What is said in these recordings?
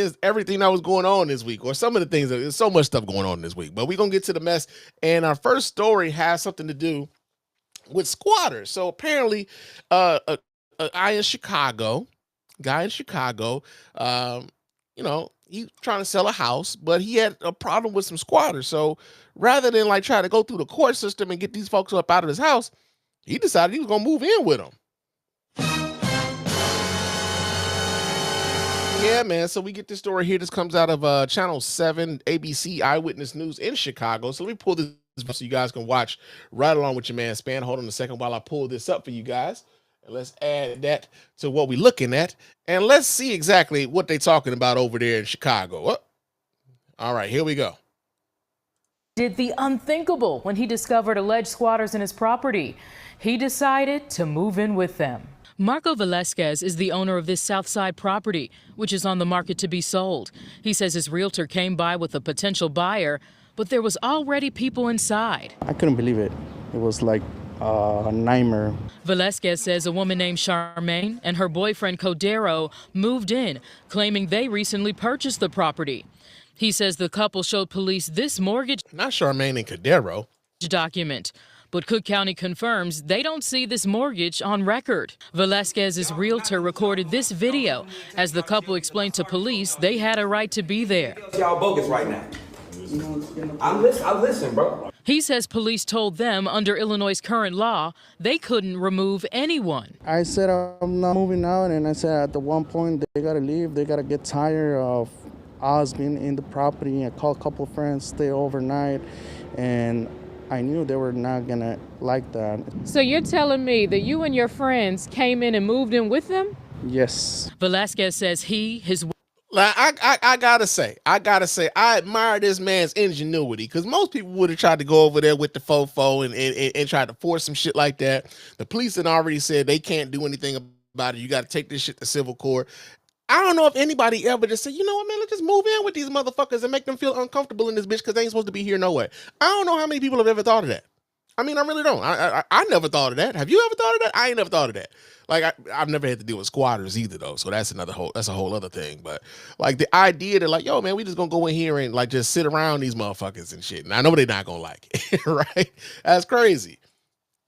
just everything that was going on this week, or some of the things. There's so much stuff going on this week, but we're gonna get to the mess. And our first story has something to do with squatters. So apparently, a guy in Chicago, you know, he trying to sell a house, but he had a problem with some squatters. So rather than like try to go through the court system and get these folks up out of his house, he decided he was gonna move in with them. Yeah, man. So we get this story here. This comes out of Channel 7, ABC Eyewitness News in Chicago. So let me pull this so you guys can watch right along with your man Spann. Hold on a second while I pull this up for you guys. And let's add that to what we're looking at. And let's see exactly what they're talking about over there in Chicago. Oh. All right, here we go. Did the unthinkable when he discovered alleged squatters in his property. He decided to move in with them. Marco Velasquez is the owner of this Southside property, which is on the market to be sold. He says his realtor came by with a potential buyer, but there was already people inside. I couldn't believe it. It was like a nightmare. Velasquez says a woman named Charmaine and her boyfriend Cordero moved in, claiming they recently purchased the property. He says the couple showed police this mortgage Not Charmaine and Cordero document. But Cook County confirms they don't see this mortgage on record. Velasquez's realtor recorded this video as the couple explained to police they had a right to be there. Y'all bogus right now. I listen, bro. He says police told them under Illinois' current law they couldn't remove anyone. I said I'm not moving out, and I said at the one point they gotta leave. They gotta get tired of us being in the property. I called a couple of friends, stay overnight, and I knew they were not gonna like that. So you're telling me that you and your friends came in and moved in with them? Yes. Velasquez says his Like I gotta say, I admire this man's ingenuity, because most people would have tried to go over there with the fofo and try to force some shit like that. The police had already said they can't do anything about it. You got to take this shit to civil court. I don't know if anybody ever just said, you know what, man, let's just move in with these motherfuckers and make them feel uncomfortable in this bitch because they ain't supposed to be here no way. I don't know how many people have ever thought of that. I mean, I really don't. I never thought of that. Have you ever thought of that? I ain't never thought of that. Like, I've never had to deal with squatters either, though. So that's a whole other thing. But like the idea that like, yo, man, we just gonna go in here and like just sit around these motherfuckers and shit. And I know they're not gonna like it, right? That's crazy.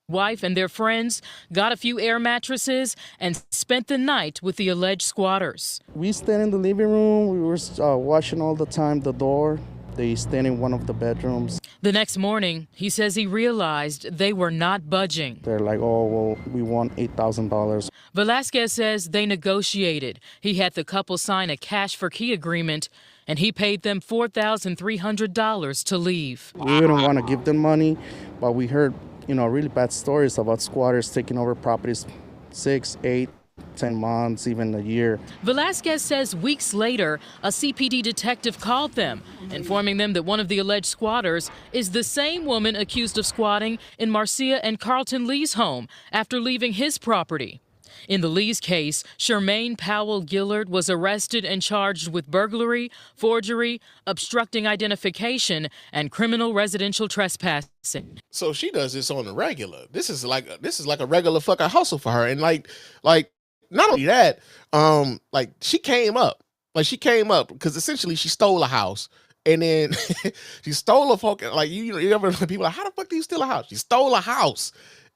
wife and their friends got a few air mattresses and spent the night with the alleged squatters. We stayed in the living room. We were watching all the time the door. They stayed in one of the bedrooms. The next morning, he says he realized they were not budging. They're like, oh, well, we want $8,000. Velasquez says they negotiated. He had the couple sign a cash for key agreement, and he paid them $4,300 to leave. We didn't want to give them money, but we heard, really bad stories about squatters taking over properties 6, 8, 10 months, even a year. Velasquez says weeks later, a CPD detective called them, informing them that one of the alleged squatters is the same woman accused of squatting in Marcia and Carlton Lee's home after leaving his property. In the Lee's case, Charmaine Powell Gillard was arrested and charged with burglary, forgery, obstructing identification, and criminal residential trespassing. So she does this on the regular. This is like a regular fucking hustle for her. And like not only that, she came up because essentially she stole a house. And then she stole a fucking, you ever people like, how the fuck do you steal a house? She stole a house.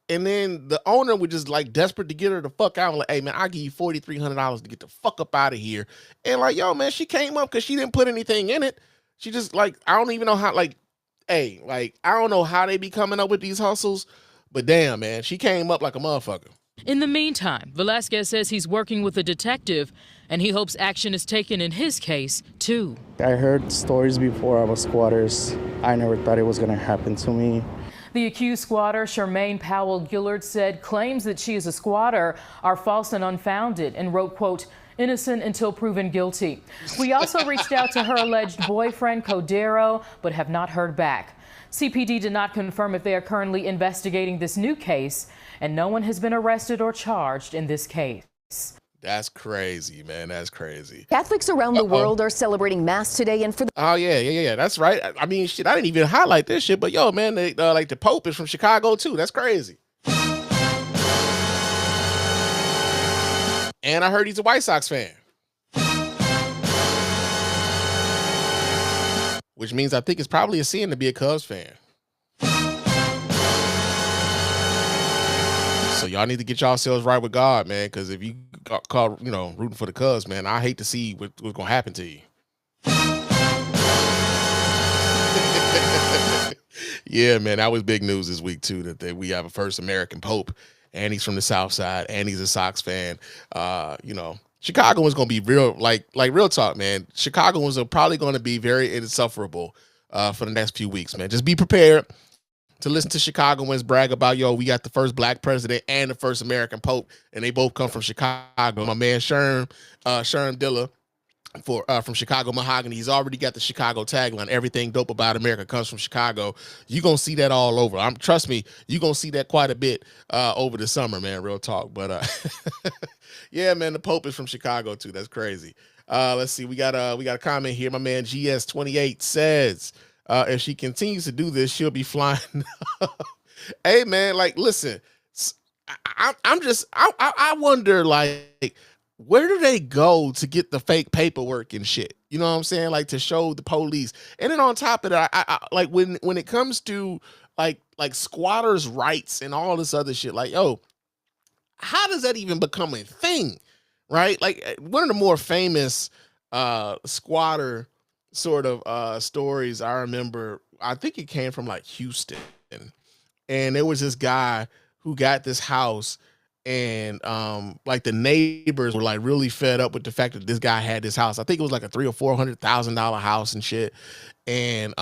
And then the owner was just like desperate to get her the fuck out. Like, hey man, I'll give you $4,300 to get the fuck up out of here. And like, yo man, she came up because she didn't put anything in it. She just I don't even know how, I don't know how they be coming up with these hustles, but damn man, she came up like a motherfucker. In the meantime, Velasquez says he's working with a detective and he hopes action is taken in his case too. I heard stories before about squatters. I never thought it was gonna happen to me. The accused squatter, Charmaine Powell Gillard, said claims that she is a squatter are false and unfounded and wrote, quote, innocent until proven guilty. We also reached out to her alleged boyfriend, Cordero, but have not heard back. CPD did not confirm if they are currently investigating this new case, and no one has been arrested or charged in this case. That's crazy, man. That's crazy. Catholics around the world are celebrating Mass today, and for the oh yeah, that's right. I mean, shit, I didn't even highlight this shit, but yo, man, they, the Pope is from Chicago too. That's crazy. And I heard he's a White Sox fan. which means I think it's probably a sin to be a Cubs fan. So y'all need to get yourselves right with God, man, because if you call, rooting for the Cubs, man, I hate to see what's gonna happen to you. Yeah, man, that was big news this week too, that we have a first American Pope, and he's from the South Side, and he's a Sox fan. Chicago is gonna be real, like real talk, man. Chicagoans are probably gonna be very insufferable for the next few weeks, man. Just be prepared to listen to Chicagoans brag about, we got the first black president and the first American Pope, and they both come from Chicago. My man Sherm Dilla from Chicago Mahogany, he's already got the Chicago tagline, everything dope about America comes from Chicago. You're going to see that all over. Trust me, you're going to see that quite a bit over the summer, man, real talk. But yeah, man, the Pope is from Chicago too. That's crazy. Let's see. We got a comment here. My man GS28 says, if she continues to do this, she'll be flying. Hey, man, like, listen, I wonder, like, where do they go to get the fake paperwork and shit? You know what I'm saying? Like, to show the police. And then on top of that, I like when it comes to like squatters' rights and all this other shit, like, how does that even become a thing? Right? Like, one of the more famous squatter sort of stories I remember, I think it came from like Houston, and there was this guy who got this house, and like the neighbors were like really fed up with the fact that this guy had this house. I think it was like a $300,000 or $400,000 house and shit, and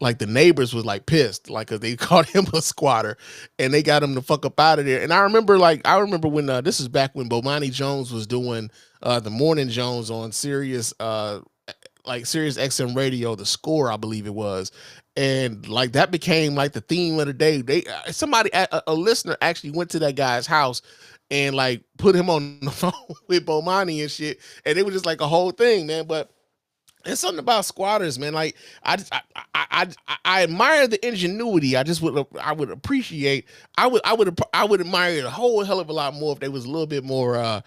like the neighbors was like pissed, like, cause they called him a squatter, and they got him the fuck up out of there. And I remember when this is back when Bomani Jones was doing the Morning Jones on Sirius XM radio, The Score, I believe it was. And like that became like the theme of the day. A listener actually went to that guy's house and like put him on the phone with Bomani and shit. And it was just like a whole thing, man. But there's something about squatters, man. Like I admire the ingenuity. I would appreciate. I would admire it a whole hell of a lot more if they was a little bit more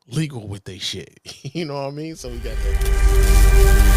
legal with their shit. You know what I mean? So we got that.